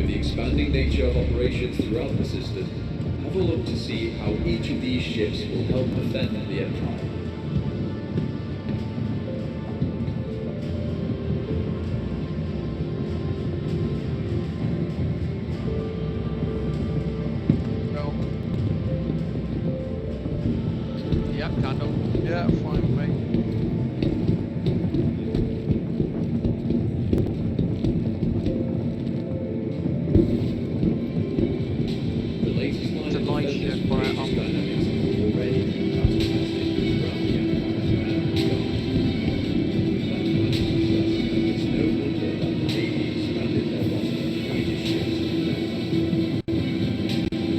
With the expanding nature of operations throughout the system, have a look to see how each of these ships will help defend the Empire. Yeah, fine with me. The latest line It's a of nice defense ship, for but Aegis dynamics have already been battle tested throughout the Empire and beyond. That kind of success, it's no wonder that the Navy expanded their roster of Aegis ships to the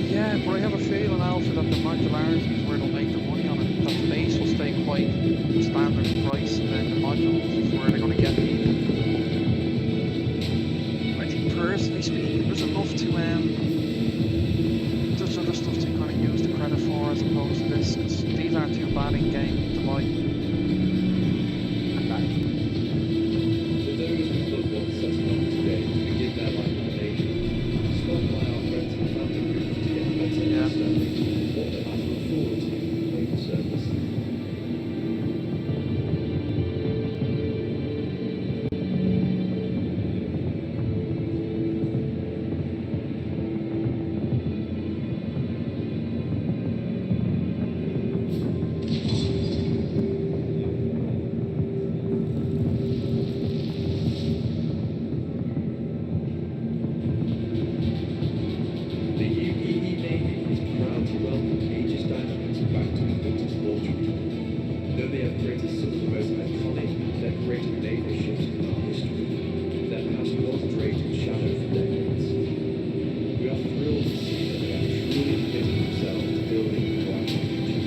Yeah, but I have a feeling, Alfred, that the modularity is where they'll make the money on it. That the base will stay quite standard price, and then the modules is where they're going to get people. I think, personally speaking, there's enough to there's other stuff to kind of use the credit for as opposed to this, because these aren't too bad in game to buy. For those who look what setting off today to begin their life in Asia, stop by our friends and family group to get a better understanding of what they have to look forward to in naval service. The UEE Navy is proud to welcome Aegis Dynamics back to the British Launch. Though they have created some of the most iconic and decorated naval ships in our history, their past was draped in shadow for decades. We are thrilled to see that they have truly committed themselves to building a bright future.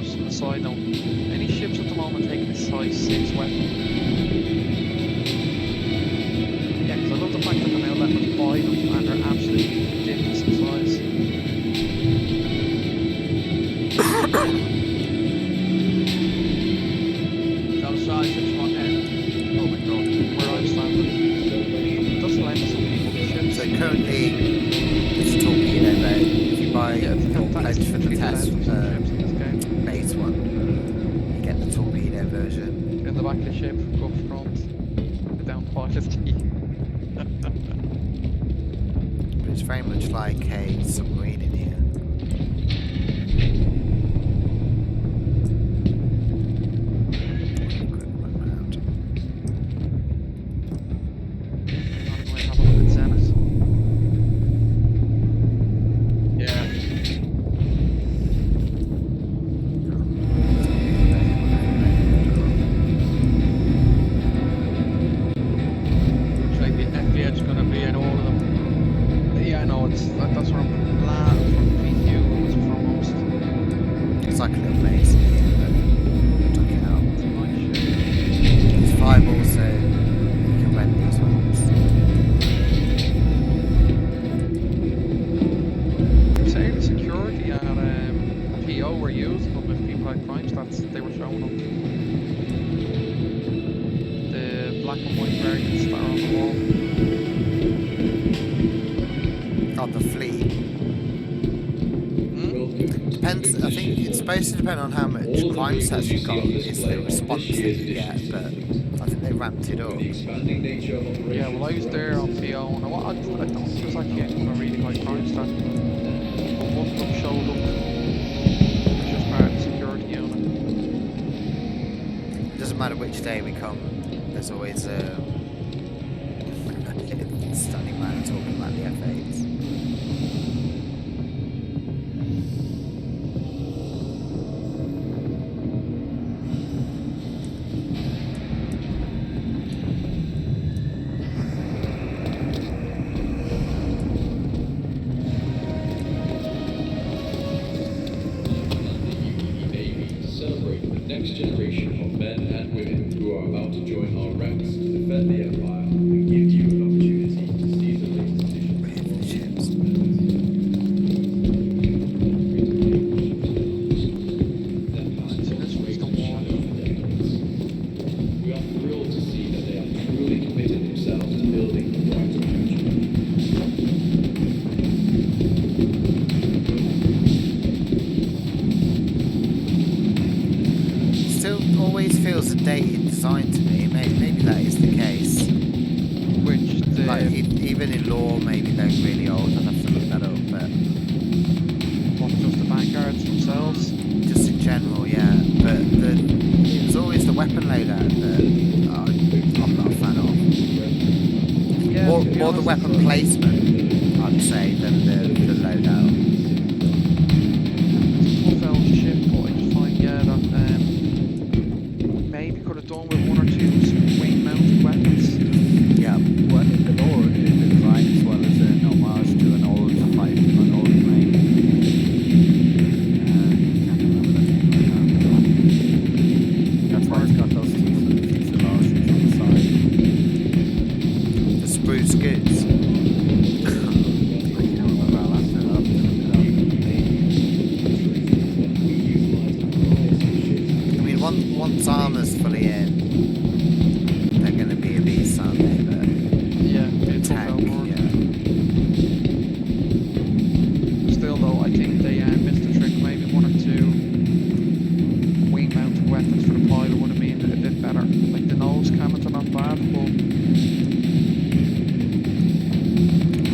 Just on a side note, any ships at the moment taking a size 6 weapon? Yeah, because I love the fact that they're now letting us buy them and they're absolutely ridiculous in size. Those size 6 what now? Oh my god, where I'm standing. It does lend some people to ships. So currently, it's torpedo mode. If you buy Yeah, it's your pledge for the test ships in this game. base one, you get the torpedo version. In the back of the ship, go up front, go down pilot key. But it's very much like a submarine in here. Quick run round. I'm going to have a look at Zenith. Yeah. Looks like the FPH is going to be in all of them. Yeah, no, that's where I'm glad from PQ was foremost. It's like a little maze in here, but check it out. It's a nice ship. There's 5 also. You can rent these ones. They say the security at PO were using them if people had crime stats, they were showing them. The black and white variants that are on the wall. On the fleet. Depends, I think it's supposed to depend on how much crime stats you've got, is the response that you get, but I think they ramped it up. The expanding nature of operations. Yeah, well I was there on PO and I don't think it was actually anyone a really high crime stat. But one of them showed up. It was just part of the security unit. It doesn't matter which day we come, there's always a stunning man talking about the F8s. Next generation of men and women who are about to join our ranks to defend the Empire and give you an opportunity to see the latest edition. We're here for the ships. Their past was great and shadow for decades. We are thrilled to see that dated design to me. Maybe that is the case. Which the Like even in lore, maybe they're really old. I'd have to look that up, but what, just the vanguards themselves. just in general, yeah. But it was always the weapon loadout that I'm not a fan of. Yeah, More to be the honest, weapon placement, I'd say, than the loadout. it's a tough old ship, but I just find that maybe could have done with one or two wing mounted weapons. Yeah. Well, in the lore, in the design as well as an homage to an old fight, an old plane. Can't remember the name right now. That's why it's got those two fuselages on the side. The spruce goose. I can't remember. I'll have to look it I mean, once armor's fully in, they're going to be a beast, aren't they? But Yeah, it's tough tank, out board. yeah. Still though, I think they missed the trick. Maybe one or two wing mounted weapons for the pilot would have been a bit better. Like the nose cannons are not bad, but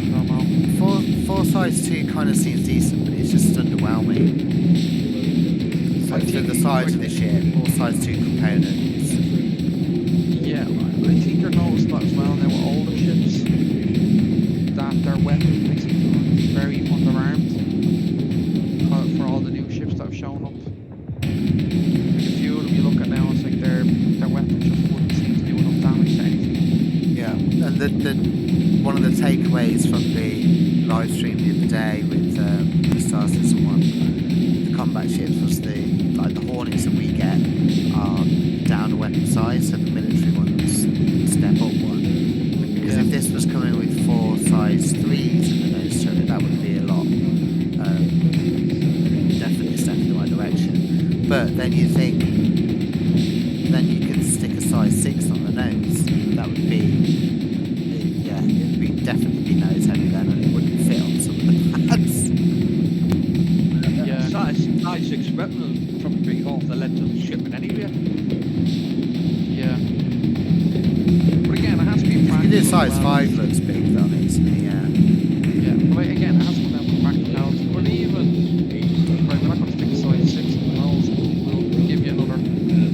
I don't know. Four size 2 kind of seems decent, but it's just underwhelming. So I for think the size of the ship, all size 2 components. Yeah, I think you're noticed that as well now with older ships, that their weapons basically going to be very underarmed for all the new ships that have shown up. Like a few of them you look at now, it's like their weapons just wouldn't seem to do enough damage to anything. Yeah, and the one of the takeaways from the live stream the other day with the Star Citizen one, the combat ships was the Hornets that we get are down a weapon size, so the military ones step up one. Because if this was coming with 4 size 3s in the nose turret, that would be a lot. Definitely a step in the right direction. But then you think, then you could stick a size 6 on the nose. That would be, yeah, it would be definitely be nose heavy then, and it wouldn't fit on some of the pads. Yeah. Size 6 weapon will probably be half the length of the shipment anyway. Yeah. But again, it has to be You practical. do size as well. 5 looks big though, makes me, yeah. Yeah, but like, again, it has to come down to practicality. But even, right, we're not going to stick a size 6 in the nose, we'll give you another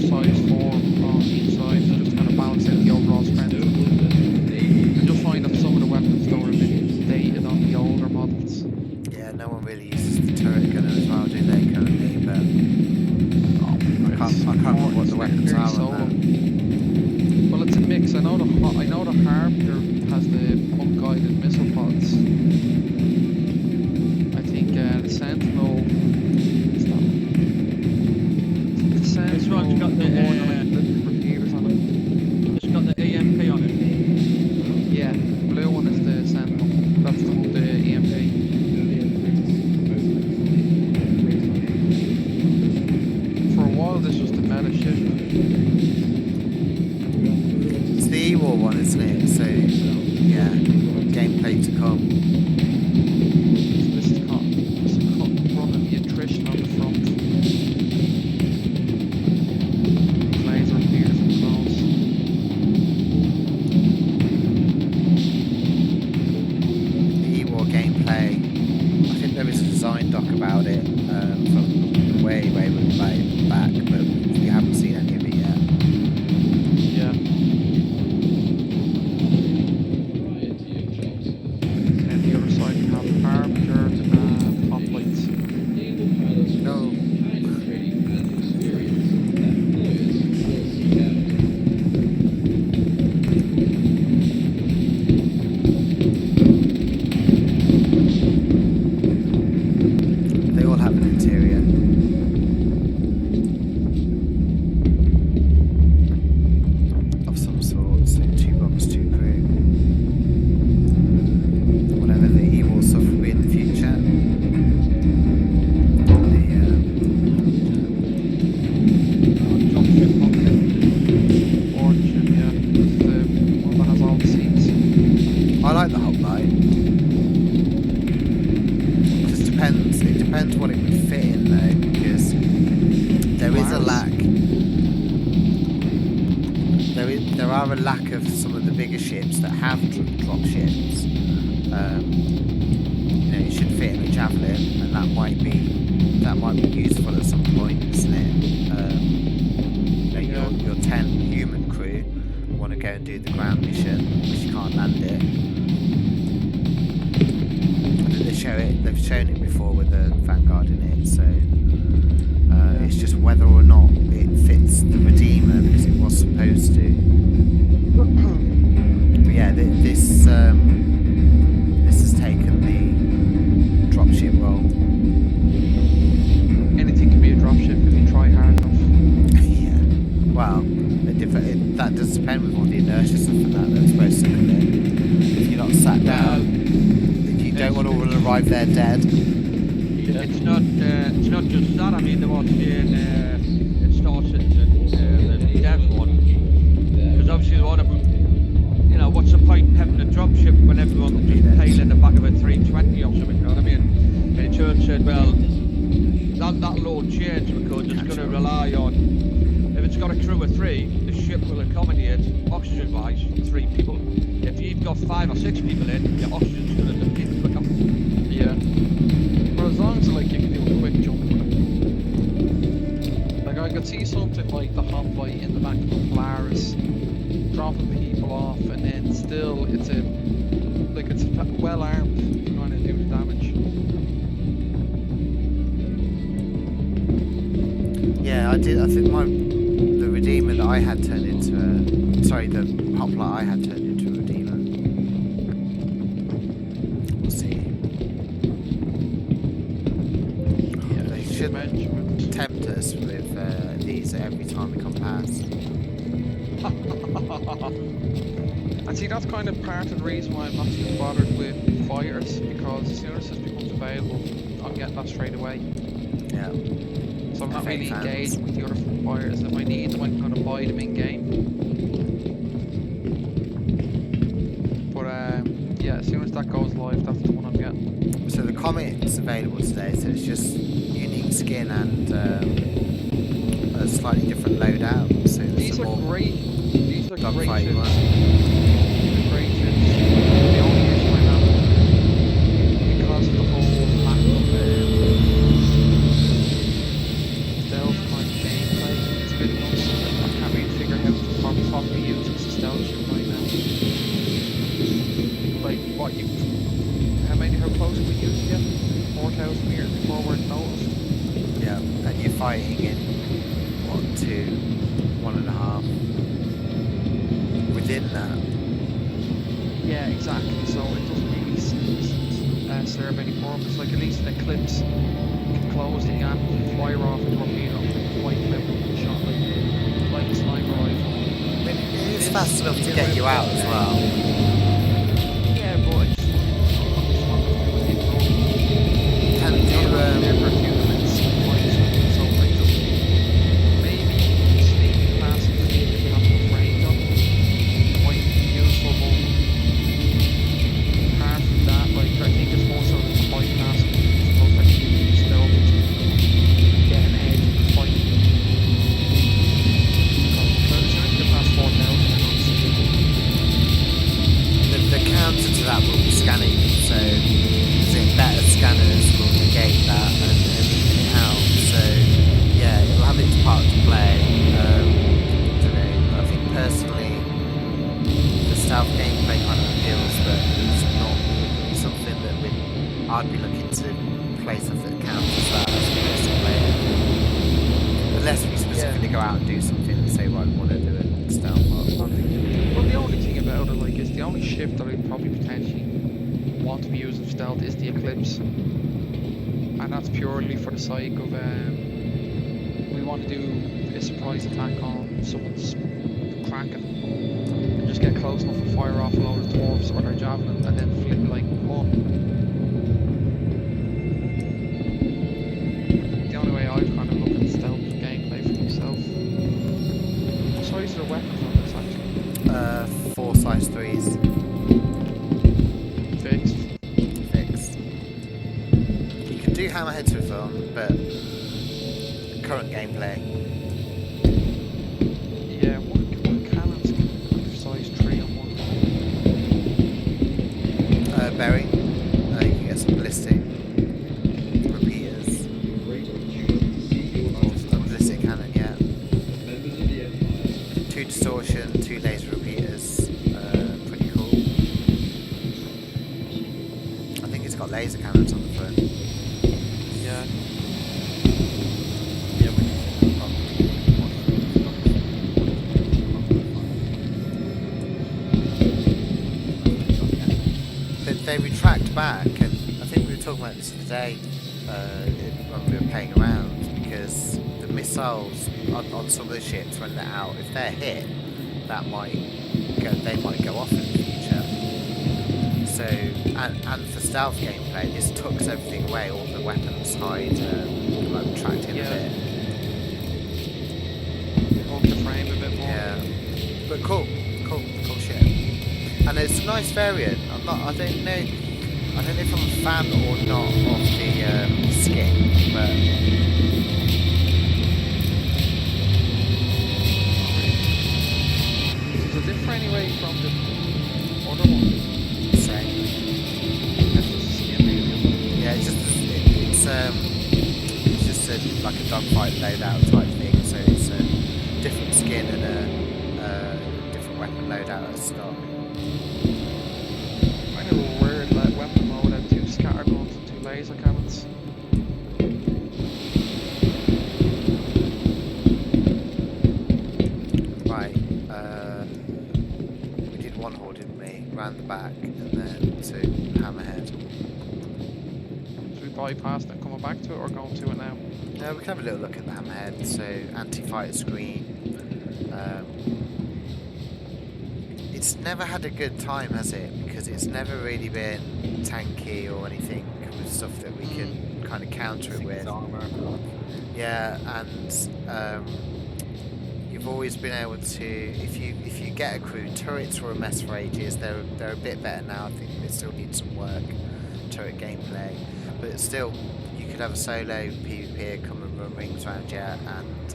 size 4 on each side to just kind of balance out the overall strength. And you'll find that some of the weapons though are a bit dated on the older models. Yeah, no one really uses the turret gunner as well, do they, currently? But I can't remember what the weapons are on that. Well, it's a mix. I know the Harbinger has the unguided missile pods. I think the Sentinel. What's that? The Sentinel. This one's got the, one with the repeaters on it. It's got the EMP on it. Yeah, blue one is the Sentinel. That's the one with the EMP. For a while, this was the meta ship. It's the E-War one, isn't it? So, yeah, gameplay to come. This is running the attrition on the front. Laser appears and close. The E-War gameplay, I think there is a design doc about it from way back, but we haven't seen any of it yet. Yeah. And then the other side we have there are a lack of some of the bigger ships that have drop ships. You should fit in a javelin, and that might be useful at some point, isn't it? Your 10 human crew want to go and do the ground mission, which you can't land it. I think they've shown it before with the Vanguard in it, so it's just whether or not it fits the Redeemer, because it was supposed to. But yeah, this has taken the dropship role. Anything can be a dropship if you try hard enough. Yeah. Well, that does depend with all the inertia stuff and that's supposed to come in. If you're not sat down, if you don't want to all arrive there dead. It's not just that. I mean, they were saying it starts at the devs one, because obviously the one of them, what's the point having a dropship when everyone can just tail in the back of a 320 or something? You know what I mean? And it turned said, well, that'll all change because it's going to rely on, if it's got a crew of 3, the ship will accommodate oxygen-wise 3 people. If you've got 5 or 6 people in, your oxygen's going to deplete quicker. Yeah. But as long as you can do a quick jump with it. Like I could see something like the hoplite in the back of the Polaris dropping people off, and then still it's well armed trying to do the damage. Yeah, I did. I think the Redeemer that I had turned into the hoplite I had turned into a Redeemer. We'll see. Yeah, They shouldn't tempt us with these every time we come past. And see, that's kind of part of the reason why I'm not too bothered with fighters, because as soon as this becomes available, I'm getting that straight away. Yeah. So I'm not really Fans. engaged with the other fighters. If I need them, I'm going to buy them in game. But yeah, as soon as that goes live, that's the one I'm getting. So the Comet's available today, so it's just unique skin and a slightly different loadout. So These are great. These are great dogfighting ships. one. Great ships. The only issue I have, because of the whole lack of stealth kind of gameplay, it's a bit nuts. I can't really figure out how to properly use this stealth ship right now. Like, how close are we using it? 4,000 meters before we're noticed. Yeah, and you're fighting in 1, 2, 1.5. Within that. Yeah, exactly. So it doesn't really serve any purpose. Like, at least an Eclipse can close the gap, fire off a torpedo, wipe them out with a shot like a sniper rifle. I mean, it is fast enough to get you out as well. Yeah, but it's Can do there for a few minutes and find something, so like just maybe sneaking past the fleet if you have enough range on might be useful, but apart from that, like I think it's more so the bypassing stuff that you use stealth to get an edge in the fight. Because as soon as you get past 4,000, you're not seeing the counter to that will be scanning, so better scanners will negate that and everything else. So yeah, it'll have its part to play. I don't know. I think personally, the stealth gameplay kind of appeals, but it's not something that I'd be looking to play stuff that counters that as opposed to play it. Unless we specifically go out and do something and say, right, we want to do it stealth. Well, the only thing about it, like, is the only ship that I'd probably potentially want to be using stealth is the Eclipse, and that's purely for the sake of we want to do a surprise attack on someone's Kraken and just get close enough and fire off a load of dwarves or their javelin and then flip like one. The only way I'd kind of look at stealth gameplay for myself. What size are the weapons on this actually? 4 size 3s. Fixed. You can do hammerheads with them, but current gameplay. Yeah, what cannons can caution, 2 laser repeaters, pretty cool. I think it's got laser cannons on the front. Yeah. Yeah, when you said that, They retract back, and I think we were talking about this today when we were playing around, because the missiles on some of the ships when they're out, if they're hit, they might go off in the future. So, and for stealth gameplay, this tucks everything away, all the weapons hide, like retracting a bit. Hold the frame a bit more. Yeah, but cool ship. And it's a nice variant. I don't know if I'm a fan or not of the skin, but Is it different anyway from the other one? same. That's just the skin really. Yeah, it's just like a dogfight loadout type thing. So it's a different skin and a different weapon loadout at the start. I never weird that weapon mode had 2 scatter guns and 2 laser cannons. Right. We did one hole, didn't we? Round the back and then to Hammerhead. Should we bypass and coming back to it or going to it now? We can have a little look at the Hammerhead. So anti-fighter screen. It's never had a good time, has it? Because it's never really been tanky or anything with stuff that we can kind of counter it with. Yeah, and you've always been able to, if you get a crew, turrets were a mess for ages. They're a bit better now. I think they still need some work, turret gameplay, but it's still, you could have a solo PvP come and run rings around you, and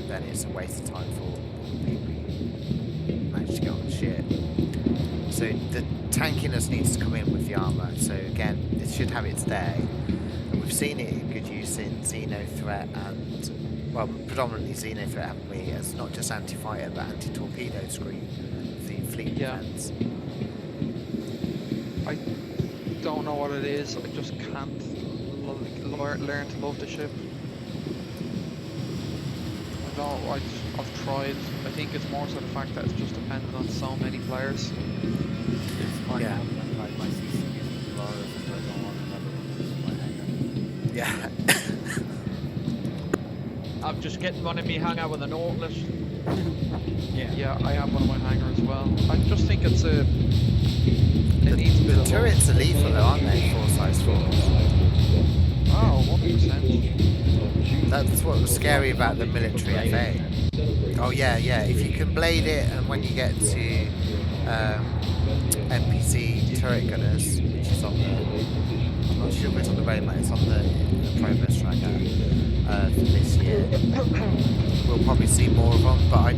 then it's a waste of time for people who manage to get on the ship. So the tankiness needs to come in with the armour. So again, it should have its day. And we've seen it in good use in Xeno Threat and, well, predominantly Xeno Threat, haven't we? As not just anti-fighter but anti-torpedo screen, the fleet defense. I don't know what it is. I just can't learn to love the ship. I've tried. I think it's more so the fact that it's just dependent on so many players. It's quite Yeah. often like my CCUs with Laura's and I don't want another one in my hangar. Yeah. I'm just getting one in me hangar with a Nautilus. Yeah, I have one in my hangar as well. I just think it's a... It needs a bit The of turrets are lethal though, aren't they? 4x4s. Oh, 100%. That's what was scary about the military FA. Oh yeah. If you can blade it, and when you get to NPC turret gunners, which is on the, I'm not sure if it's on the roadmap, it's on the progress tracker for this year. We'll probably see more of them, but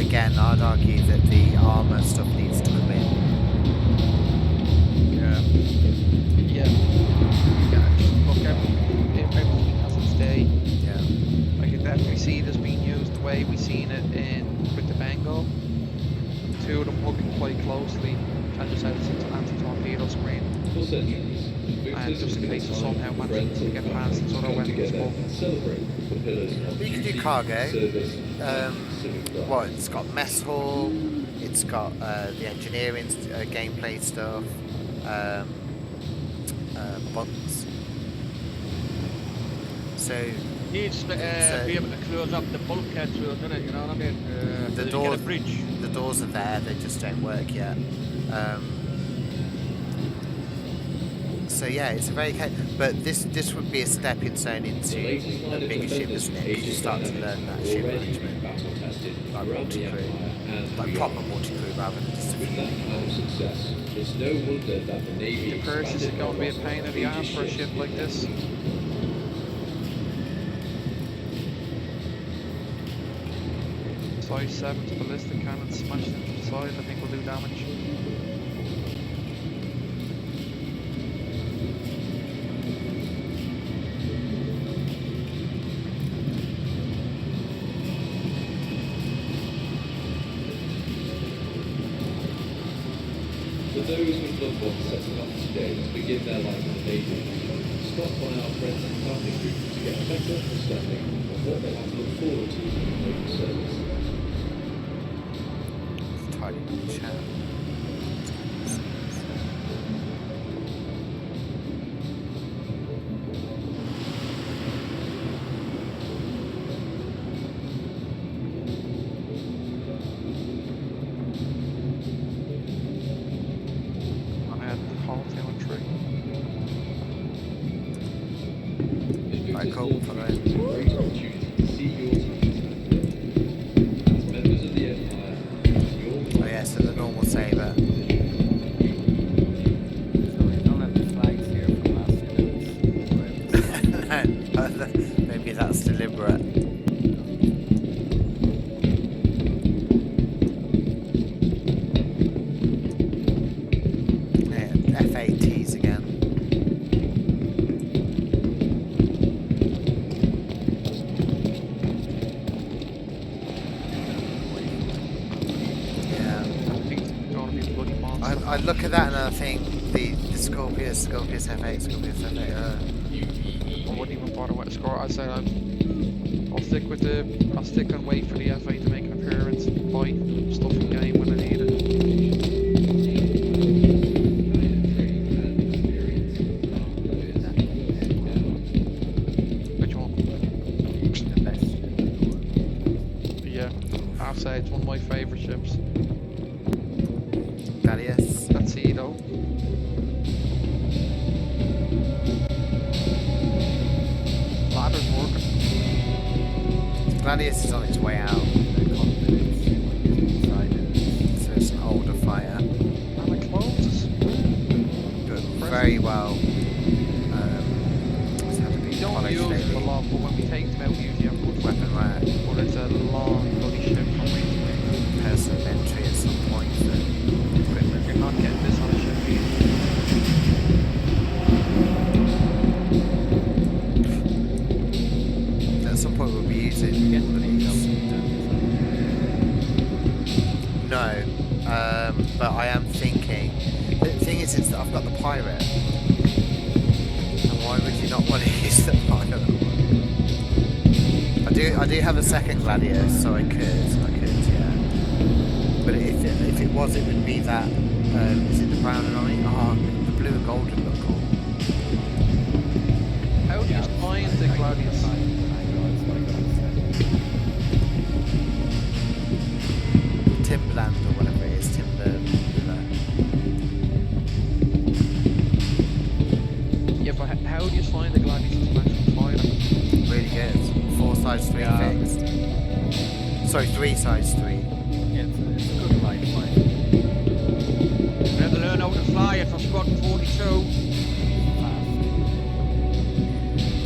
again, I'd argue that the armour stuff needs to come in. Yeah, just look, everything has its day. Yeah. I can definitely see this being used the way we've seen it with the Bengal. 2 of them hugging quite closely and just had an anti-torpedo screen. And just in case of somehow managing to get past its other weapons. But you can do cargo. It's got mess hall, it's got the engineering gameplay stuff, buttons. So Needs to be able to close up the bulkhead through it, doesn't it? You know what I mean? the you doors, get a bridge. the doors are there, they just don't work yet. So yeah, it's a very but this would be a stepping stone into a bigger ship, isn't it? Because you start to learn that ship management, like multi-crew, like proper multi-crew rather than just a few. It's no wonder that the Navy The purchase is going to be a pain in the ass for a ship like this. Size 7's ballistic cannon smashed into the side, I think will do damage. For those with loved ones setting off today to begin their life in the Navy, stop by our friends and family group to get a better understanding of what they have to look forward to in the Navy service. Tidy chat. I had the whole thing on tree. Right, cool. Follow it. It's a great opportunity to see your teams at work. As members of the Empire, it's your Oh yeah, so the normal saber. So we don't have the flags here from last year. Maybe that's deliberate. Yeah, F8Ts again. Yeah. I think it's going to be a bloody monster. I look at that and I think the Scorpius F8, Scorpius F8. I wouldn't even bother with a score. I'd say I'll stick and wait for the FA to make an appearance and buy stuff in game when I need it. Which one? The best ship in the world. Yeah, I'll say it's one of my favourite ships. Gladius. Let's see though. Ladder's working. Gladius is on its way out, The cockpit is inside it. so it's an older fighter. And it closes. But very well. It's had to be We don't polished use them a lately. lot, but when we take them out, we usually have a good weapon. Right. But it's a long bloody ship from wing to wing. Personal entry at some point for equipment. You're not getting this on a ship either. At some point we'll be using Get the these. heat No, but I am thinking. The thing is that I've got the pirate. And why would you not want to use the pirate? I do have a second Gladius, so I could, yeah. But if it was, it would be that. Is it the brown and orange? Oh, the blue and gold would look cool. How do you find the Gladius? I know, it's like Timberland or whatever it is, Yeah, but how do you find the Gladius as an actual fighter? really good. 4 size 3 Yeah. fixed. Sorry, 3 size 3. yeah, it's a good light fight. We had to learn how to fly it for Squad 42.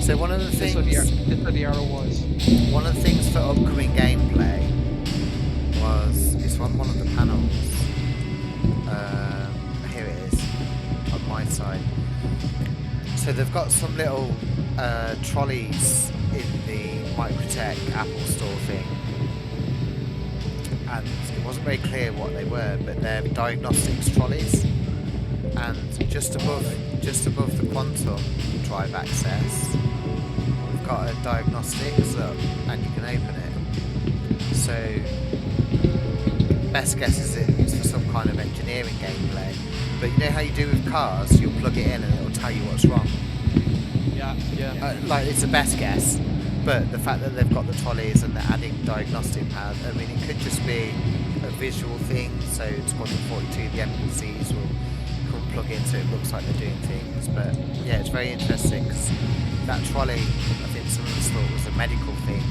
So one of the This things, what the arrow was. one of the things for upcoming gameplay is on one of the panels. Here it is on my side. So they've got some little trolleys in the Microtech Apple Store thing, and it wasn't very clear what they were, but they're diagnostics trolleys, and just above the Quantum drive access, we've got a diagnostics up, and you can open it. So best guess is it's for some kind of engineering gameplay. But you know how you do with cars, you'll plug it in and it'll tell you what's wrong. Yeah. Like it's a best guess, but the fact that they've got the trolleys and they're adding diagnostic power, I mean, it could just be a visual thing. So Squadron 42, the NPCs will come plug in, so it looks like they're doing things. But yeah, it's very interesting because that trolley, I think some of us thought was a medical thing,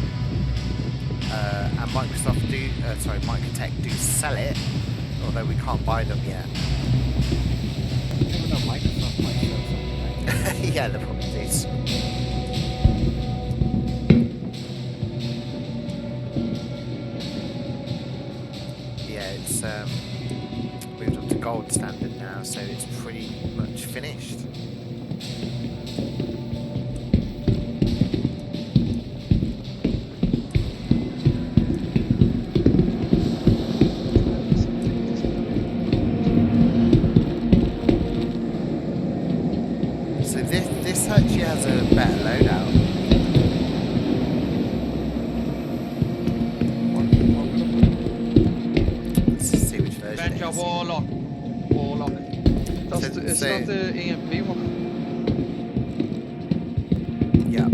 and Microtech do sell it, although we can't buy them yet. Even though Microsoft might sell something like that. Yeah, they probably do. Yeah, it's moved up to gold standard now, so it's pretty much finished. is. Warlock. Warlock. That's So- it's so- not the EMP one. Yeah.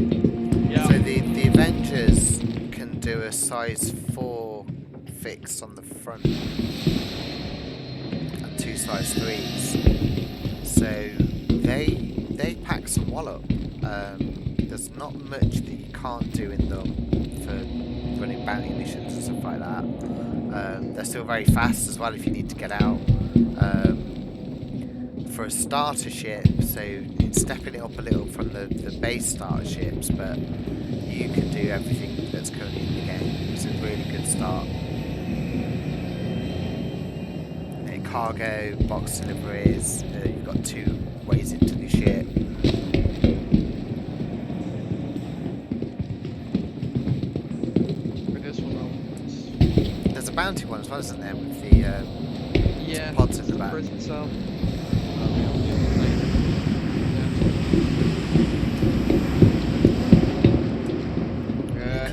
Yeah. So the Avengers can do a size 4 fix on the front and 2 size 3s. So they pack some wallop. There's not much that you can't do in them for running bounty missions and stuff like that. They're still very fast as well if you need to get out. For a starter ship, so it's stepping it up a little from the base starter ships, but you can do everything that's currently in the game. It's a really good start. Cargo, box deliveries, you've got 2 ways into the ship. For this one though. There's a bounty one as well, isn't there, with the Yeah. pods in the the back. prison cell.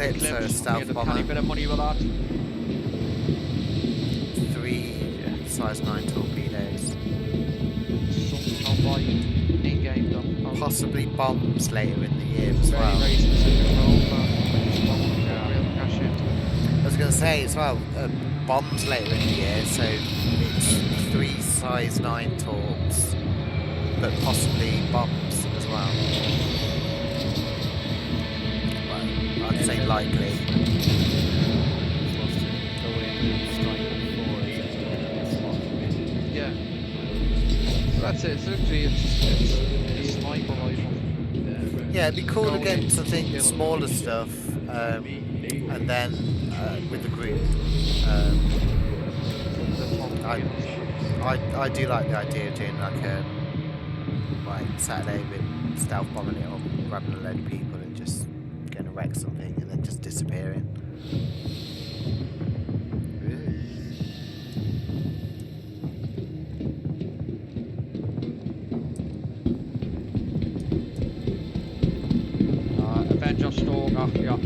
Eclipse are a stealth made a bomber. tiny bit of money with that. 3 size 9 torpedoes. Something I'll buy in-game though. Possibly bombs later in the year as Very, well. very specific role, but I just don't want to real cash into it. I was going to say as well, bombs later in the year, so it's 3 size 9 torps, but possibly bombs as well. Well, I'd say likely. Supposed to go in and strike before it's Yeah. So that's it. It's literally it's a sniper rifle. Yeah, it'd be cool Go against, in, I think, kill 'em. smaller stuff, and then with the group. I do like the idea of doing like a Saturday with stealth bombing it up, grabbing a load of people and just going to wreck something and then just disappearing. Avenger Stalker, yeah.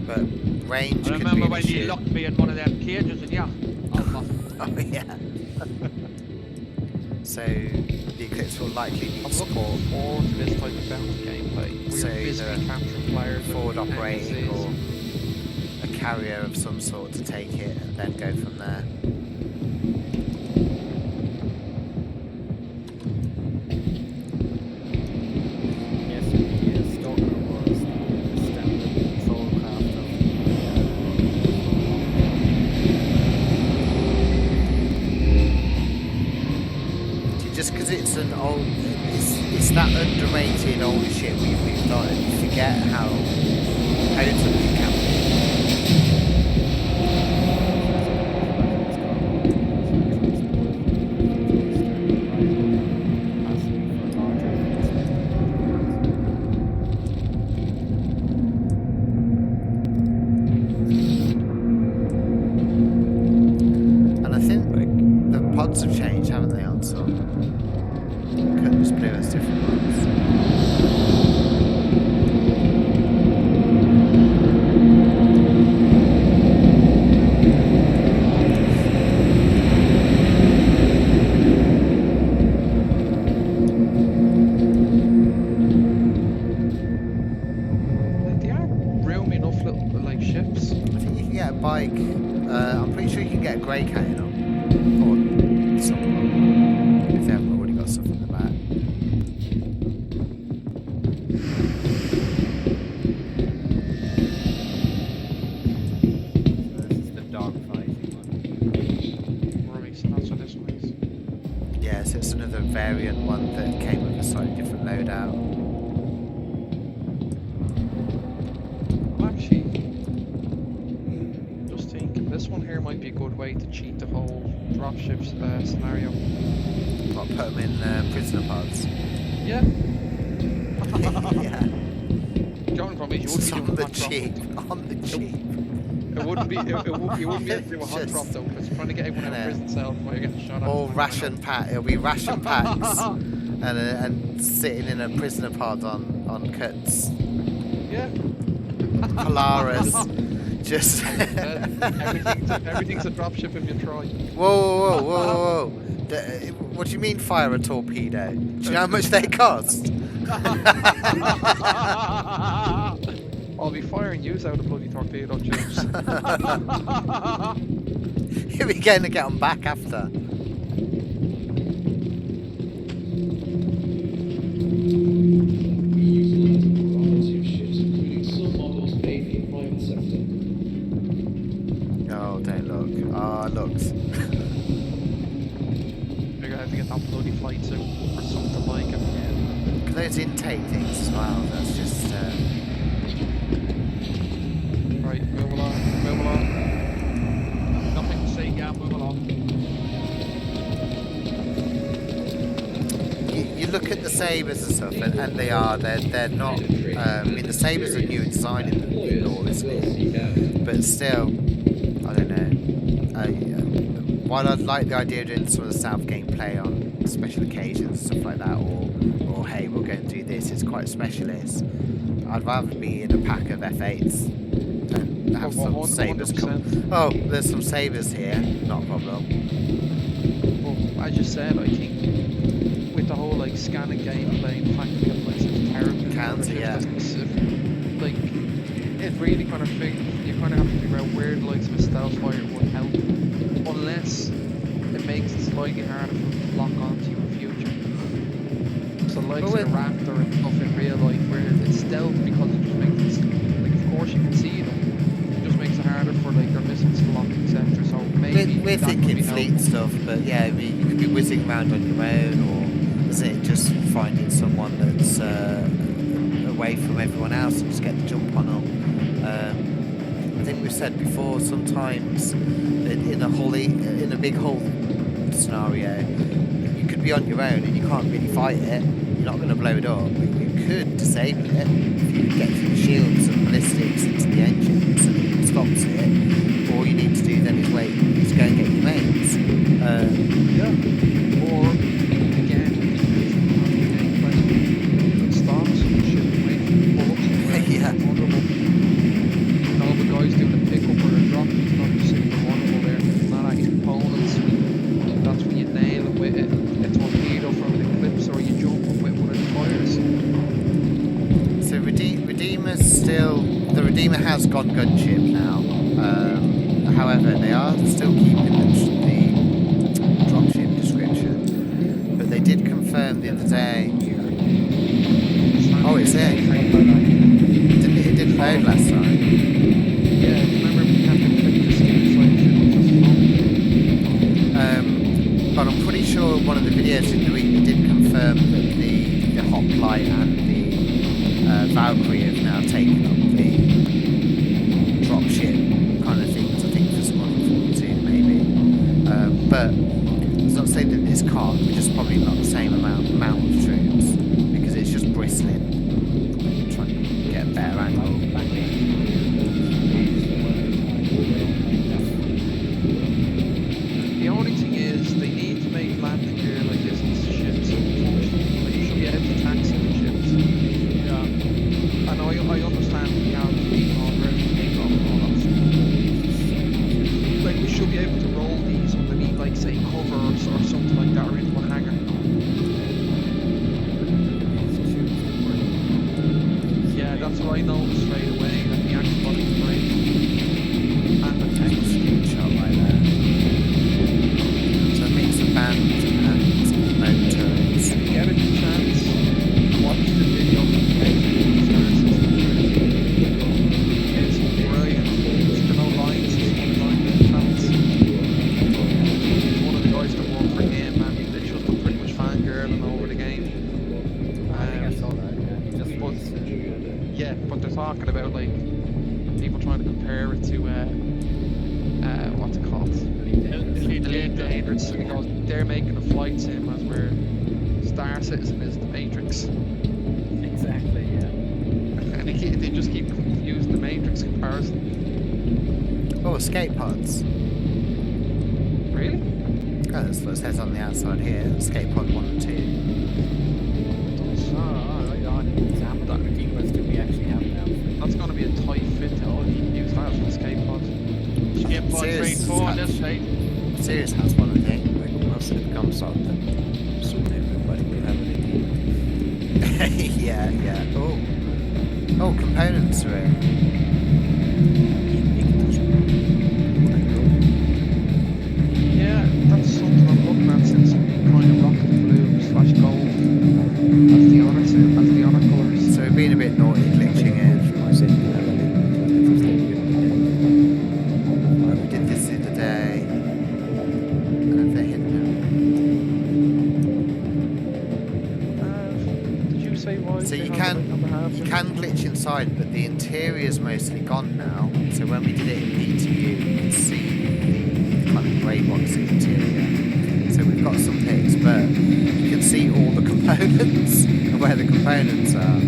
But range I could remember be an when you issue. locked me in one of them cages and yeah. Oh yeah. So the Eclipse will likely need I'm support. looking forward to this type of bounty gameplay. Where So you're physically either capturing players with forward operating NPCs. or a carrier of some sort to take it and then go from there. Yes, the Stalker was the standard control craft of Just because it's an old, it's that underrated old shit we've got, and you forget how potent it can be. And I think the pods have changed, haven't they, on some? Cutlass Blue has different ones. They are room enough little like ships. I think you can get a bike. I'm pretty sure you can get a grey cat in them. Or some of them. If they haven't already got stuff in the back. So this is the dogfighting one. Right, so that's what this one is. Yeah, so it's another variant one that came with a slightly different loadout. I'm actually just thinking this one here might be a good way to cheat the whole dropships scenario. What, put them in prisoner pods? Yeah. Yeah. John from me, you Just wouldn't on be the doing a hot cheap. On the cheap. drop. It wouldn't be. You wouldn't be able to do a hot Just- drop though, because you're trying to get everyone out of Yeah. prison cell while you're getting shot at. All It's ration pack. It'll be ration packs and sitting in a prisoner pod on cuts. Yeah. Polaris. Just Everything's a dropship if you try. whoa. What do you mean fire a torpedo? Do you know how much they cost? I'll be firing you out of bloody torpedo chips. We're going to get them back after. We use a variety of ships, including some models made for the private sector. Oh, don't look. Ah, looks. We're gonna have to get that bloody flight suit or something like it. Those intake things as well. That's just. Right, move along. Nothing to say, yeah, move along. You look at the Sabres and stuff, and they're not. I mean, the Sabres are new design in law, isn't it? But still, I don't know. While I'd like the idea of doing some of the South gameplay on special occasions, stuff like that, or hey, we're going to do this, it's quite specialist. I'd rather be in a pack of F8s and have some 100%. Sabres come. Oh, there's some Sabres here, not a problem. Well, as you said, I think with the whole like scanning gameplay, the fact that we have like such terrible Counter, yeah. like it really kind of you kind of have to figure out where the likes of a stealth fighter would help, unless it makes it slightly harder for them to lock onto you in future. So like the Raptor and stuff in real life, where it's stealth because it just makes it like, of course you can see them, it just makes it harder for like their missiles to lock, etc. So maybe We're that could thinking be fleet helpful. stuff, but yeah, I mean, you could be whizzing around on your own, or is it just finding someone that's away from everyone else and just get the jump on them? I think we've said before, sometimes in a big hull scenario, you could be on your own and you can't really fight it. You're not going to blow it up, but you could disable it if you get through the shields and ballistics into the engines and it stops it. All you need to do then is wait, is go and get your mates. Yeah. Or again, stop some shit away bullets. Yeah. And all the guys doing the pickup or the drop, it's not just super vulnerable there. It's not actually components. That's when you nail it with a torpedo from the clips, or you jump up with one of the fires. So the Redeemer has gone gunship now. However, they are still keeping the dropship description. But they did confirm the other day. Oh, it's there. It didn't load last time. Yeah, remember we had to click the skins like shit was just But I'm pretty sure one of the videos in the week did confirm that the Hoplite and the Valkyrie have now taken up the dropship kind of things. I think for Squadron 42 maybe. But it's not saying that this can't, but just probably not the same amount of troops because it's just bristling. Trying to get a better angle. The only thing is, they need to make landing gear like this on ships. Like, you should be able to taxi the ships. Yeah. And I understand we have the already take off and all that stuff. Like, we should be able to roll these underneath, like, say, cover or something like that, or into a hangar. Yeah, that's what I noticed straight away, that the actual body break. And the text. Screenshot right there. So it makes a band and motor turrets. If you get a chance, watch the video from the It's brilliant. There's no lines, it's one line chance. One of the guys that worked for him, and they just were pretty much fangirling over the game. I think I saw that, yeah. He just released it. Yeah, but they're talking about like people trying to compare it to what's it called? Elite Dangerous. And he goes, they're making a flight sim as where Star Citizen is the Matrix. Exactly, yeah. And they just keep using the Matrix comparison. Oh, escape pods. Really? Oh, that's what it says on the outside here. Escape pod 1 and 2. Oh, right on. How many Redeemers do we actually have now? That's going to be a tight fit to all you can use that as an escape straightforward, this side. Sirius has one, I think. Like, once it comes out, then soon everybody will have it again. yeah. Oh, components are in. Yeah, that's something I'm looking at since kind of rocket blue slash gold as the honor colours. So we're being a bit naughty, glitching in. We did this the other day. And if they're hidden Did you say why? So they you have it on the half? you can glitch inside, but the interior's mostly gone now. So when we did it in PTU, you can see the kind of grey boxy interior. So we've got some pics, but you can see all the components and where the components are.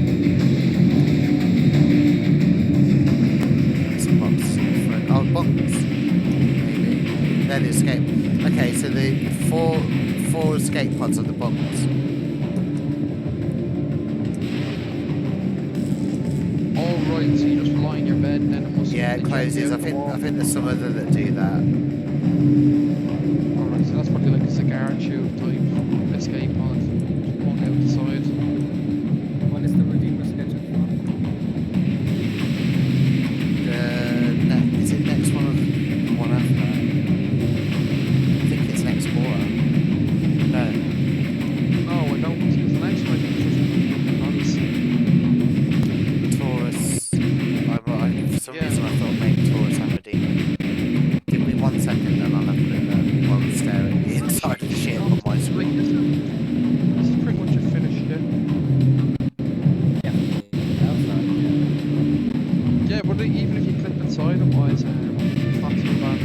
Some boxes in the front. Oh, bunks. Maybe. They're the escape. Okay, so the four escape pods are the bunks. Oh right, so you just lie in your bed and then it must. Yeah, it closes. I think there's some other that do that. Alright, so that's probably like a cigar tube type escape pod. Just one out the side. What is the Redeemer schedule for? Is it next one or the one after? I think it's next quarter. No. No, I don't. Because the next one I think is just Taurus. For some Yeah. reason I thought maybe Taurus and Redeemer. Give me 1 second and I'll have a look while we stare at the inside of the ship on my screen. This is pretty much a finish, yeah. Yeah, but even if you clip inside it wise, it's not too bad.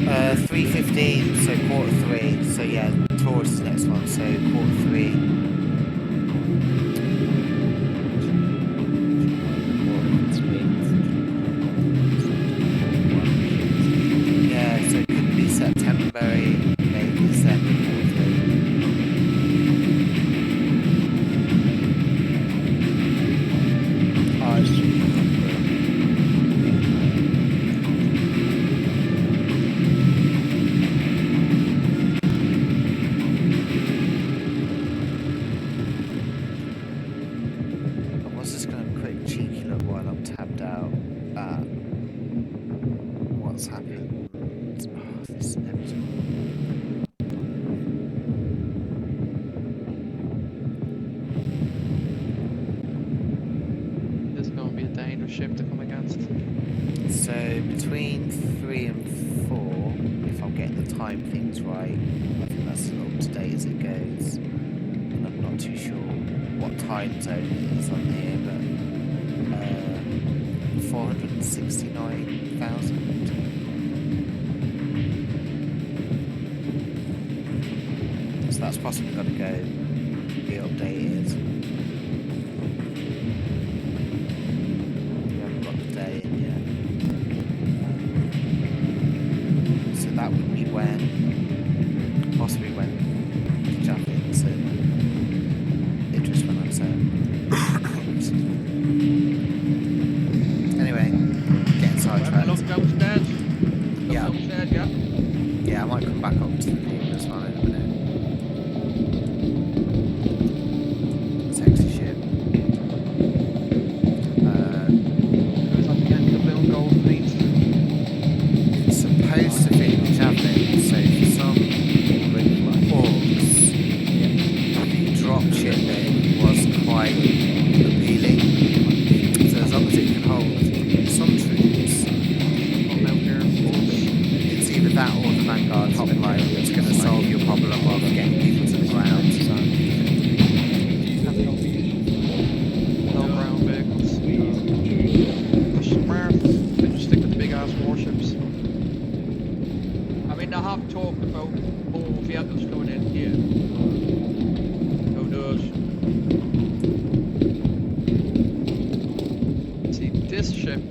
Uh, 3:15, so quarter 3. So yeah, Taurus is the next one, so quarter 3. Yeah, so it could be September, maybe December, quarter 3. Oh, it's was just going to have a quick cheeky look while I'm tabbed out at what's happened. Oh, this inevitable. This is going to be a dangerous ship to come against. So between 3 and 4, if I'm getting the time things right, I think that's as up to date as it goes. And I'm not too sure what time zone it is on here, but 469,000. So that's possibly got to go be updated. We haven't got the day in yet. So that would be when, possibly when Jaffins and Idris when I'm saying. Anyway, getting sidetracked. Look downstairs. Look Yeah. downstairs, yeah. Yeah, I might come back up to the Venus one in a minute. Sexy ship. Goes on to get the blue and gold paint. It's supposed to be Javelin, so for some orgs, the drop shipping was quite appealing. So as long as it can hold some troops, Come out here, folks. it's either that or the Vanguard hotline that's going to solve your problem of getting people to the ground. No ground vehicles. They're smart. They just stick with the big ass warships. I mean, they have talked about more vehicles coming in here. Who knows? See, this ship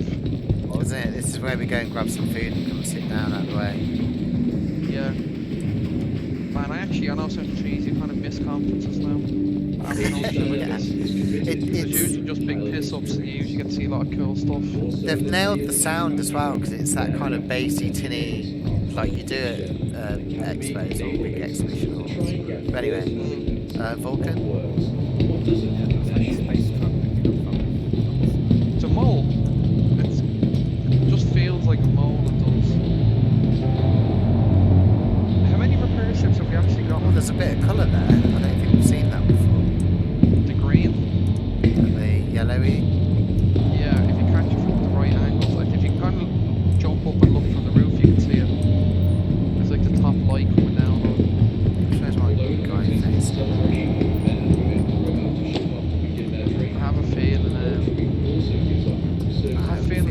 isn't it? This is where we go and grab some food and come and sit down out of the way. Yeah. Man, I know some trees you kind of miss conferences now. After no shit like Yeah. this. It's There's usually just big piss ups and you usually get to see a lot of cool stuff. They've nailed the sound as well because it's that kind of bassy, tinny, like you do at expos or big exhibition halls. But anyway, Vulcan. It's like a space truck picking up from. It's a mole. It just feels like a mole, it does. How many repair ships have we actually got? Oh, there's a bit of colour there. I don't think we've seen that before. The green. And the yellowy. Yeah, if you catch it from the right angles, like if you can kind of jump up and look from the roof, you can see it. There's like the top light coming down. Where's my guy face? I have a feeling,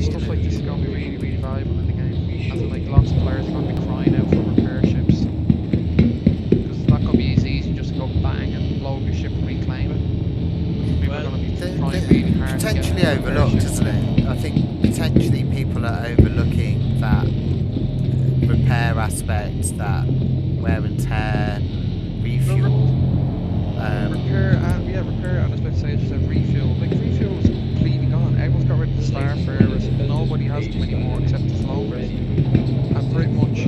stuff like this is going to be really, really valuable in the game. As in, like, lots of players are going to be crying out for repair ships. Because it's not going to be as easy just to go bang and blow up your ship and reclaim it. People are going to be trying really hard to get Potentially a repair overlooked, ship. isn't it? I think potentially people are overlooking that repair aspect, that wear and tear, refuel. Repair, and I was about to say, just a refuel. Like, refuel is completely gone. Everyone's got rid of the Starfarers. Nobody has them anymore except the Slovers. And pretty much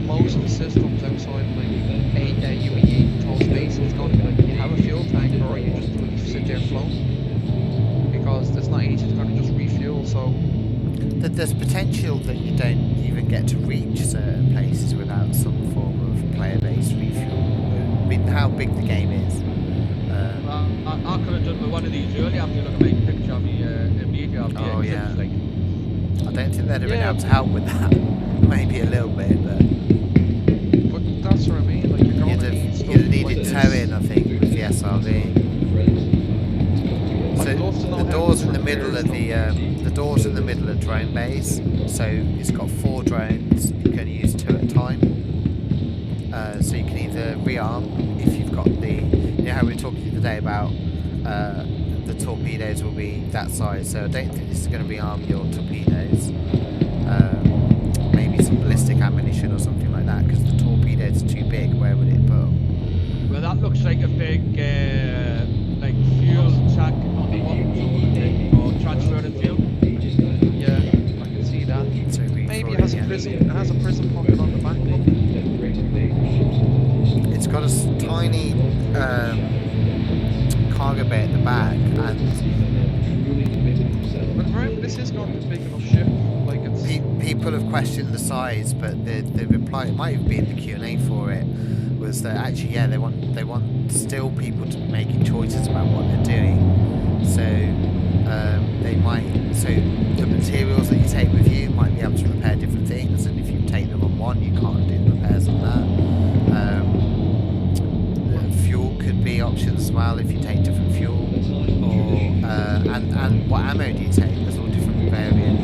most of the systems outside of, like, UEE control space is going to be like, you have a fuel tank or you just really sit there floating. Because it's not easy to kind of just refuel, so... There's potential that you don't even get to reach certain places without some form of player-based refuel. I mean, how big the game is. I could have done with one of these earlier after you look at my picture of the media of the Oh, Aegis, yeah. like, I don't think they'd have been Yeah. able to help with that. Maybe a little bit, but But that's what I mean, like, you're going you'd to have, need stuff you'd have like needed this. towing, I think, with the SRV. I'd love to know The how doors this in the middle of repairs the doors in the middle of drone bays. So it's got 4 drones. You can use 2 at a time. So you can either rearm if you've got the. You know how we were talking the other day about the torpedoes will be that size. So I don't think this is going to rearm your torpedoes. Maybe some ballistic ammunition or something like that because the torpedoes are too big. Where would it put? well, that looks like a big, like, fuel tank on the bottom, or transferring fuel. Yeah, I can see that. So Maybe it has a prison pocket on the back. Look. It's got a tiny cargo bay at the back, and But remember, this is going to be a big enough ship. Like it's. people have questioned the size, but the reply, it might have been the Q&A for it, was that actually, yeah, they want still people to be making choices about what they're doing. So they might, so the materials that you take with you might be able to repair different things, and if you take them on one, you can't do repairs on that. The fuel could be options as well if you take different fuel, or and what ammo do you take? There's all different variant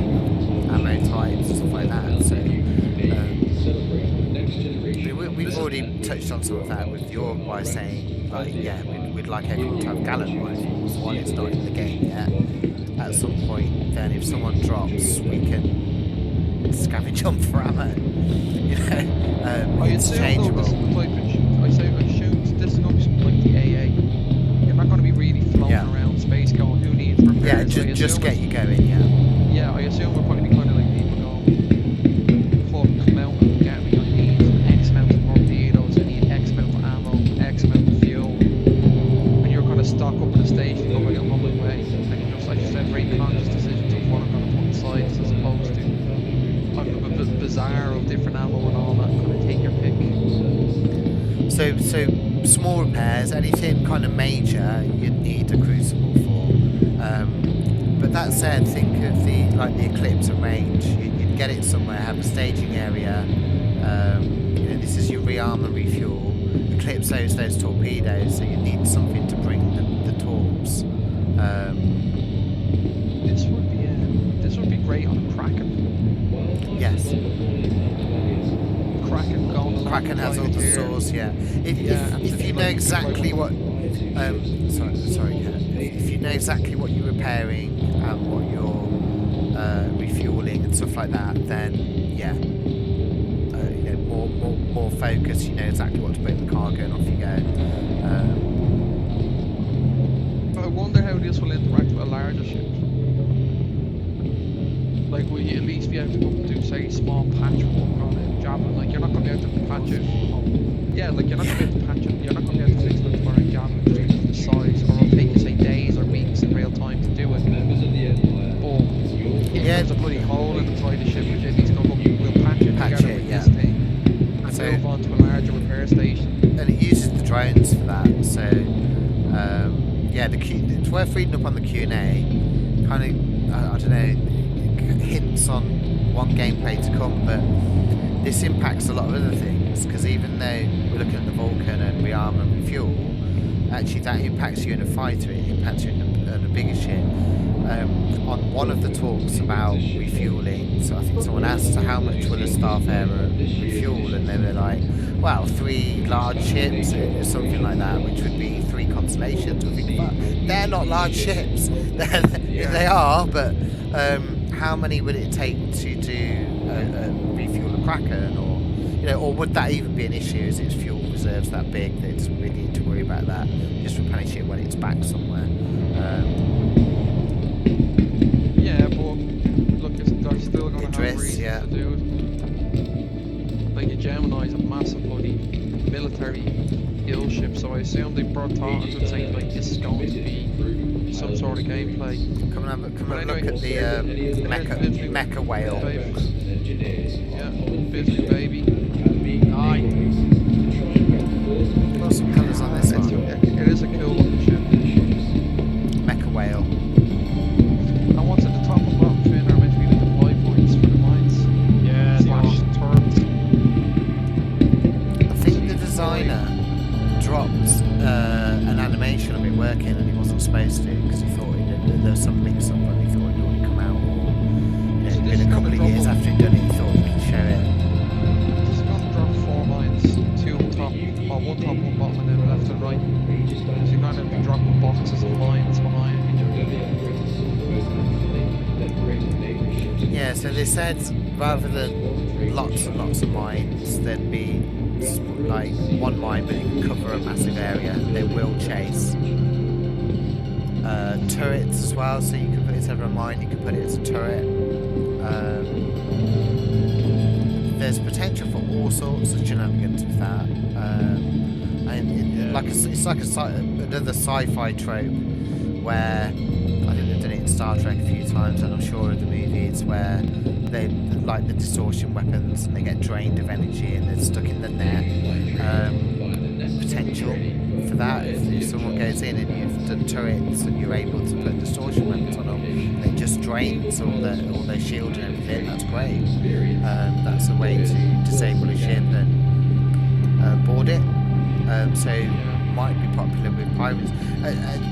ammo types and stuff like that. So we've already touched on some of that with your by saying, like, yeah, we'd like everyone to have Gallant rifles. One, it's not in the game yet. At some point, then if someone drops, we can scavenge on for ammo. You know, I it's assume though changeable. this is the type of shoot. I assume this is going to be something like the AA. You're not going to be really floating Yeah. around space going, who needs repairs? Yeah, I just assume get you going. Yeah. Yeah, I assume we'll probably be kind of like people going, fuck, come out and get me, I need X amount of torpedoes, I need X amount of ammo, X amount of fuel. And you're kind of stuck up at the station going, I'm on my way. And you just, like you said, very conscious decisions of what I'm going to put aside as opposed to a bazaar of different ammo and all that, kind of take your pick. So small repairs, anything kind of major, you'd need a crucible for. But that said, think of the Eclipse and range. You'd get it somewhere, have a staging area. You know, this is your rearm and refuel. Eclipse owes those torpedoes, so you need something to bring the torps. This would be great on a Kraken. Yes, Kraken going along Kraken has all the here. stores. Yeah, Yeah, if you know exactly what. Sorry, Kat. If you know exactly what you're repairing and what you're refueling and stuff like that, then yeah, more focus. You know exactly what to put in the cargo, and off you go. I wonder how this will interact with a larger ship. Like, will you at least be able to go and do, say, small patch work on a javelin? Like, you're not going to be able to patch it. Yeah, like, you're not going to be able to patch it. You're not going to be able to fix it for a javelin just because of the size, or it'll take you, say, days or weeks in real time to do it. But if there's a bloody hole in the side of the ship, which needs to go, look, we'll patch it together with this thing. And So- move on to a larger repair station. And it uses the drones for that. So yeah, it's worth reading up on the Q&A. Kind of, I don't know, hints on one gameplay to come, but this impacts a lot of other things, because even though we're looking at the Vulcan and rearm and refuel, actually that impacts you in a fighter, it impacts you in a bigger ship. On one of the talks about refueling, so I think someone asked, so how much will a Starfarer refuel, and they were like, well, 3 large ships or something like that, which would be 3 constellations. I think, but they're not large ships. They are, but how many would it take to do refuel a Kraken, or would that even be an issue? Is its fuel reserves that big that it doesn't really need to worry about that? Just replenish it when it's back somewhere. Yeah, but look, they're still going to have Idris, reasons yeah. to do it. Like, a Gemini is a massive bloody military kill ship, so I assume they brought thought into saying, like, this is going to be some sort of gameplay. Come and But look anyway, at the mecha whale. Yeah, Biscuit baby. Aye. Got some colours on this one. It is a cool looking ship. Mecha whale. And what's at the top and bottom fin are meant to be the deploy points for the mines. Yeah, Slash turrets. I think the designer dropped an animation of it working, and he wasn't supposed to, because he thought there was some mix-up, and he thought it would already come out, or So it'd this been is a couple gonna of drop years on- after he'd done it. He thought he could show it. This is going to drop 4 mines, 2 on top, or 1 top, 1 bottom, and then left and right. So you're going to be dropping boxes of mines behind. Yeah, so they said rather than lots and lots of mines, there'd be like 1 mine, but it can cover a massive area. They will chase. Turrets as well, so you can put it over a mine, you can put it as a turret. There's potential for all sorts of shenanigans with that. It's like another sci-fi trope where I think they've done it in Star Trek a few times, and I'm sure of the movies where they like the distortion weapons and they get drained of energy and they're stuck in the net. Potential for that, if someone goes in and you've done turrets and you're able to put distortion weapons on them, and it just drains all their shield and everything, that's great. That's a way to disable a ship and board it. So might be popular with pirates.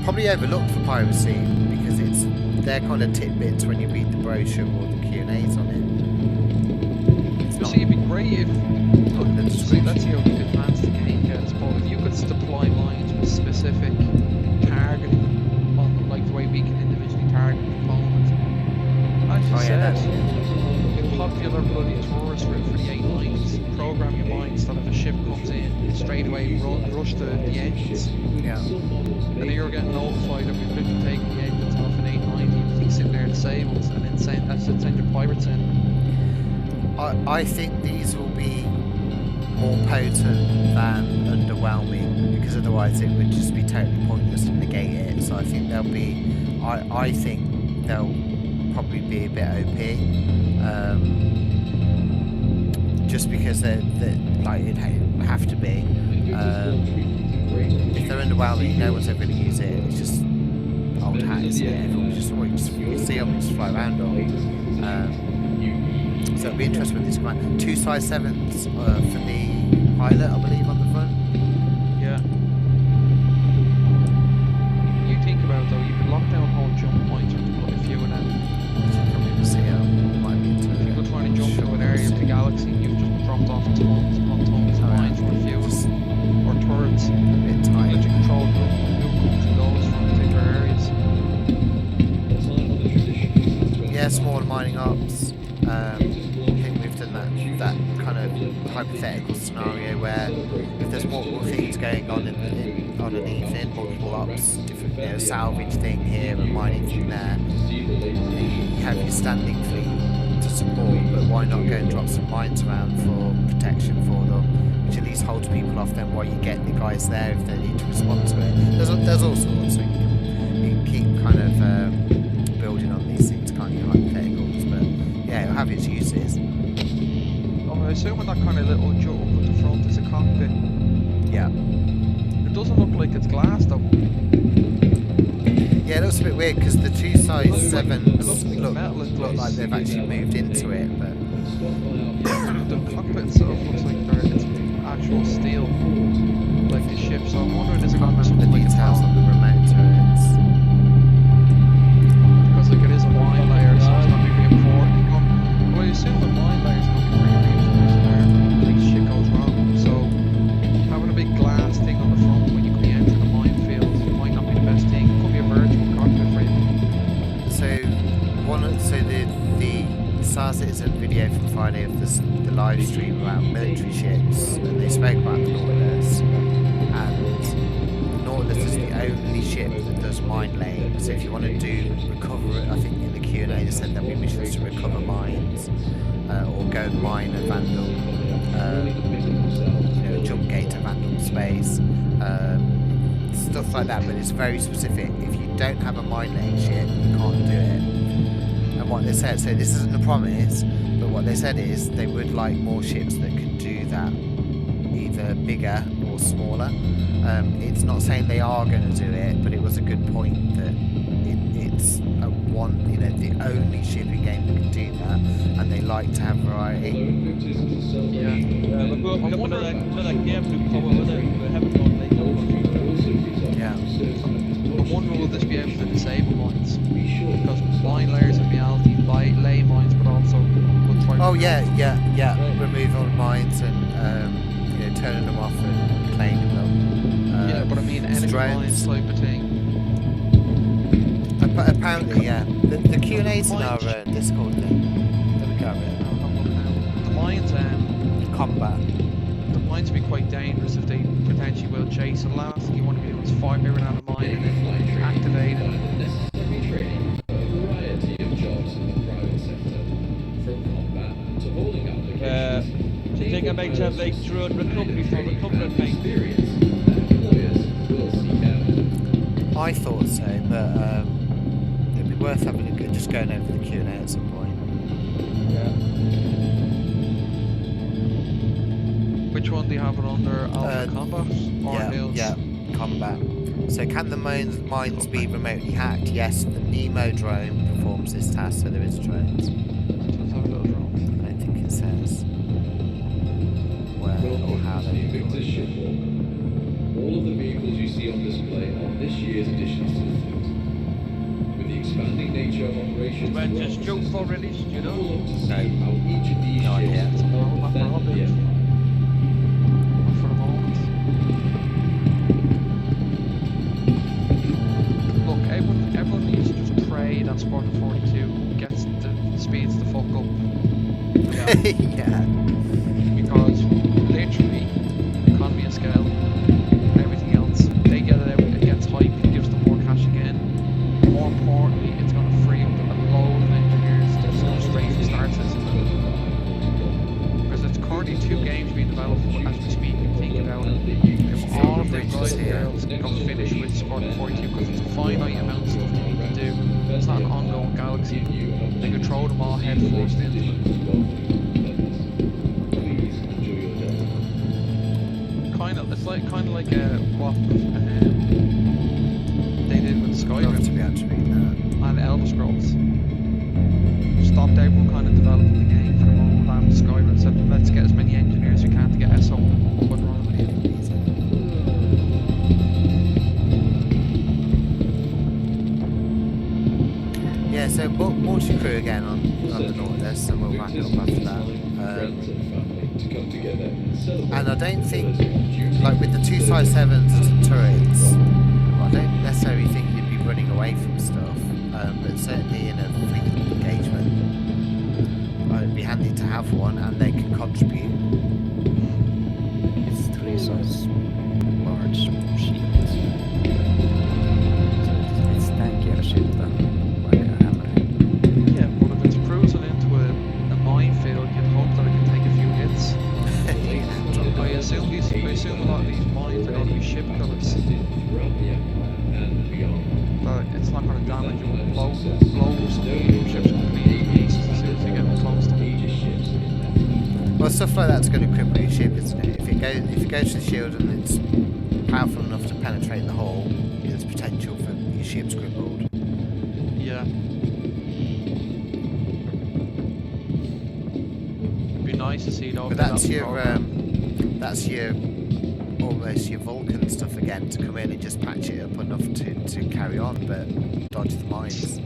Probably overlooked for piracy, because they're kind of tidbits when you read the brochure or the Q&As on it. It's You not see, it'd be great if, look, let's see how advanced the game gets, but if you could deploy mines with specific targeting on them, like the way we can individually target components. As you said, a popular bloody tourist route for the 890s, program your mines so that if a ship comes in, straight away rush to the engines. yeah. And then you're getting notified that we've literally taken the engines off an 890, you can sit there disabled, and then send your pirates in. I think these will be more potent than underwhelming, because otherwise it would just be totally pointless to negate it. So I think they'll probably be a bit OP, just because they're like it'd have to be. If they're underwhelming, no one's ever going to use it. It's just old hat, isn't it? Everyone just you see them and just fly around on. So it'll be interesting with this one. 2 size 7s for the pilot, I believe, on the front. Yeah. You think about it though, you could lock down whole jump points with quite a few of them. Probably see how might be into People trying to jump into an area of the galaxy, you've just dropped off tons upon tons of mines for fuel or turrets. a bit You tight. let you control who comes and goes from particular areas. Yeah, smaller mines mining ops. I think we've done that kind of hypothetical scenario where if there's multiple things going on underneath in multiple ops, different salvage thing here and mining thing there, you have your standing fleet to support, but why not go and drop some mines around for protection for them, which at least holds people off then while you get the guys there if they need to respond to it. There's all sorts, so you can keep kind of building on these things, kind of hypotheticals, but yeah, it'll have its uses. I'm assuming that kind of little jut up at the front is a cockpit. Yeah. It doesn't look like it's glass though. Yeah, it looks a bit weird because the two size It looks like 7s metal in look like place. they've actually moved into it, but The cockpit itself looks like it's actual steel, like the ship. So I'm wondering is it going to be the something like a details tower? on the remote turrets. Because like it is a mine layer, so it's going to be reinforced. Well, you assume the mine layer is going to be reinforced there in case shit goes wrong. So having a big glass thing on the front when you enter the minefield might not be the best thing. It could be a virtual cockpit for you. So the Star Citizen video from Friday of the live stream about military ships, and they spoke about the Nautilus, and the Nautilus is the only ship that does mine laying. So if you want to do recover, I think in the Q&A they said there'll be missions to recover mines, or go and mine a Vandal, a jump gate to Vandal space, stuff like that. But it's very specific. If you don't have a mine laying ship, you can't do it. And what they said, so this isn't a promise, but what they said is they would like more ships that can do that, either bigger or smaller. It's not saying they are going to do it, but it was a good point that it's the only shipping game that can do that, and they like to have variety. Yeah. We're going up another game to cover with it. We haven't gone late enough. Yeah. I'm wondering will this be able to disable mines? Because mine layers in reality lay mines, but also will try. Oh yeah. Remove all the mines and turning them off and claiming them. Yeah, but I mean enemy drones. mines type of thing. Apparently, yeah. The Q&A's in our Discord thing. There we go. The mines, Combat. the mines would be quite dangerous if they potentially will chase. The last thing you want to be doing is firing out a mine and then activate it. Necessary training for a variety of jobs in the private sector, from combat to hauling applications. Do you think I might have like drone recovery for recovering mine? Experience that employers will seek out. I thought so, but it'd be worth having a good, just going over the Q&A at some point. Which one do you have it under? Alpha Combat or Hills? Yeah, combat. So can the mines be remotely hacked? Yes, the Nemo drone performs this task, so there is drones. Let's have a little drone. I don't think it says where or how they The do Invictus it. shipwalk. All of the vehicles you see on display are this year's additions to the fleet. With the expanding nature of operations, When just joke for release, you know? we'll look to see how each of these No ships idea. It's a roadmap for defend the Hobbit. empire. Not for the moment. Look, everyone needs to just pray that Spartan 42 gets the speeds the fuck up. Yeah. Because literally, economy of scale, everything else, they get it out, it gets hype, it gives them more cash again. More importantly, it's going to free up a load of engineers to go straight from Star Citizen. Because it's currently 2 games being developed as we speak and think about it. If all of the guys and girls can go finish with Spartan 42, because it's a finite amount of stuff they need to do. It's not an ongoing galaxy. They could throw them all head first into it. Please enjoy your day. Kind of like what they did with I'd love to Skyrim be able to read that. and Elder Scrolls. Stopped everyone kind of developing the game for the moment after Skyrim. Said let's get as many engineers as we can to get SO up and running. Yeah, so multi-crew again on the Nautilus, and we'll wrap it up after that. Friends and family to come together and celebrate. And I don't think, like with the 2 size 7s turrets, I don't necessarily think you'd be running away from stuff, but certainly in a fleet engagement, be handy to have one, and they can contribute. It's 3 size large shields. So it's tankier ship than like a hammerhead. Yeah, but if it's cruising into a minefield, you'd hope that it can take a few hits. I assume a lot of these mines are going to be ship killers. But it's not going to damage you and blow some ships completely to pieces as soon as you get close to them. Well, stuff like that's going to cripple your ship, isn't it? If it goes to the shield and it's powerful enough to penetrate the hull, there's potential for your ship's crippled. Yeah. It'd be nice to see though. But that's your almost your Vulcan stuff again to come in and just patch it up enough to carry on, but dodge the mines.